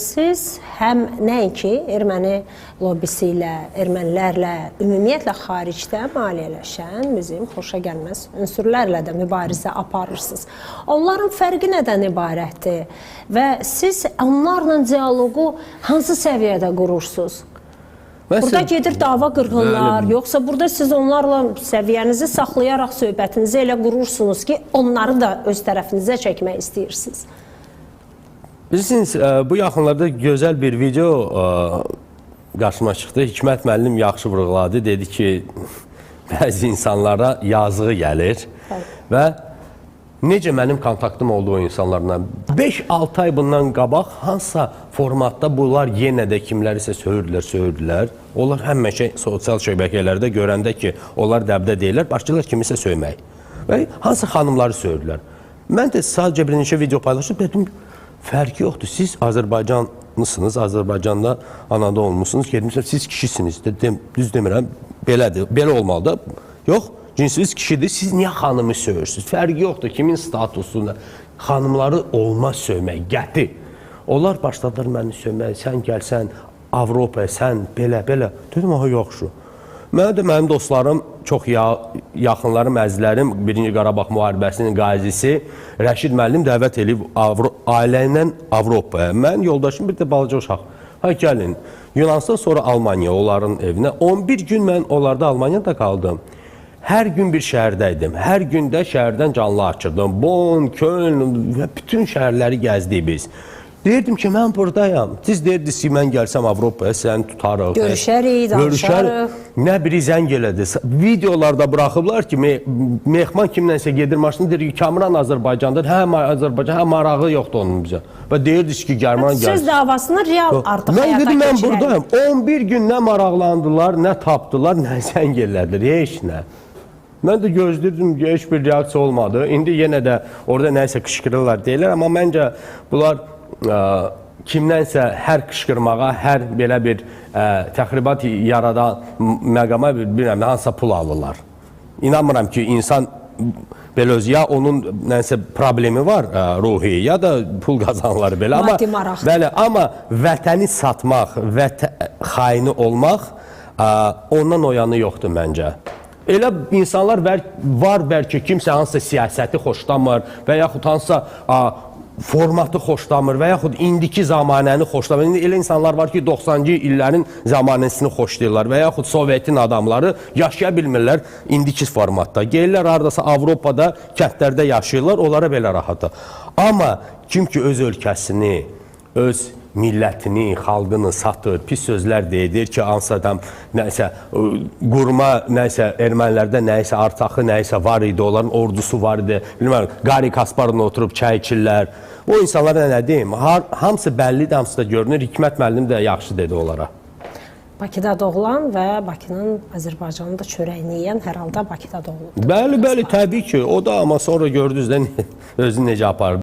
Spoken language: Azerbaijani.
Siz həm nəinki erməni lobbisi ilə, ermənilərlə, ümumiyyətlə xaricdə maliyyələşən bizim xoşa gəlməz ünsürlərlə də mübarizə aparırsınız. Onların fərqi nədən ibarətdir və siz onlarla dialoqu hansı səviyyədə qurursunuz? Burada gedir dava qırğınlar, yoxsa burada siz onlarla səviyyənizi saxlayaraq söhbətinizi elə qurursunuz ki, onları da öz tərəfinizə çəkmək istəyirsiniz? Bilirsiniz, bu yaxınlarda gözəl bir video qarşıma çıxdı. Hikmət müəllim yaxşı vurğuladı. Dedi ki, bəzi insanlara yazığı gəlir və necə mənim kontaktım oldu o insanlarla. 5-6 ay bundan qabaq hansısa formatda bunlar yenə də kimlərisə söyürdülər. Onlar həmişə sosial şəbəkələrdə görəndə ki, onlar dəbdə deyirlər, başlayırlar kimisə söymək. Və hansı xanımları söyürdülər. Mən də sadəcə bir neçə video paylaşdım, dedim, fərqi yoxdur. Siz Azərbaycanlısınız, Azərbaycanda anada olmuşsunuz, gedmişsiniz, siz kişisiniz. Düz demirəm, belədir, belə olmalı da. Yox, cinsiniz kişidir, siz niyə xanımı söyürsünüz? Fərqi yoxdur, kimin statusunda. Xanımları olmaz söymək, qəti. Onlar başladılar məni söymək, sən gəlsən Avropaya, sən belə. Dedim, aha, yoxşu. Mənim dostlarım, çox yaxınlarım, əzizlərim, 1-ci Qarabağ müharibəsinin qazisi Rəşid müəllim dəvət edib ailə ilə Avropaya. Mən yoldaşım bir də balaca uşaq. Ha, gəlin, Yunanistan sonra Almaniya, onların evinə. 11 gün mən onlarda Almaniyada qaldım. Hər gün bir şəhərdəydim. Hər gün də şəhərdən canlı açırdım. Bonn, Köln və bütün şəhərləri gəzdik biz. Deyirdim ki, mən buradayam. Siz deyirdiniz ki, mən gəlsəm Avropaya, səni tutarıq. Görüşərik, danışarıq. Nə biri zəng elədi. Videolarda buraxıblar ki, mehman kimlənsə gedir maşını, deyir ki, Kamran Azərbaycandır. Hə, Azərbaycan, hə, marağı yoxdur onun bizə. Və deyirdiniz ki, German gəlir. Söz davasını real artıq həyata keçirək. Mən buradayam. 11 gün nə maraqlandılar, nə tapdılar, nə zəng elədilər, heç nə. Mən də gözləyirdim ki, heç bir reaksiya olmadı. İndi yenə də orada nəyisə qışqırırlar deyirlər, amma məncə bunlar kimdənsə hər qışqırmağa, hər belə bir təxribat yaradan məqama bilmirəm, hansısa pul alırlar. İnanmıram ki, insan belə öz, ya onun nəsə problemi var ruhi, ya da pul qazanırlar belə. Maddi maraq. Bəli, amma vətəni satmaq və xaini olmaq ondan o yanı yoxdur məncə. Elə insanlar var bəlkə kimsə hansısa siyasəti xoşlamır və yaxud hansısa formatı xoşlamır və yaxud indiki zamanəni xoşlamır. İndi elə insanlar var ki, 90-cı illərin zamanəsini xoşlayırlar və yaxud Sovetin adamları yaşaya bilmirlər indiki formatda. Gəlirlər haradasa Avropada, kəndlərdə yaşayırlar, onlara belə rahatdır. Amma kim ki öz ölkəsini, öz millətini, xalqını satır, pis sözlər deyir ki, hansı adam nəsə qurma, nəsə ermənilərdə nəsə artaxı, nəsə var idi, onların ordusu var idi. Bilməm, Qari Kasparla oturub çay içirlər. O insanlara nə deyim? Hamısı bəllidir, hamısı da görünür. Hikmət müəllim də yaxşı dedi onlara. Bakıda doğulan və Bakının, Azərbaycanın da çörəyini yeyən hər halda Bakıda doğulub. Bəli, təbii ki. O da amma sonra gördünüz də özünü necə apardı.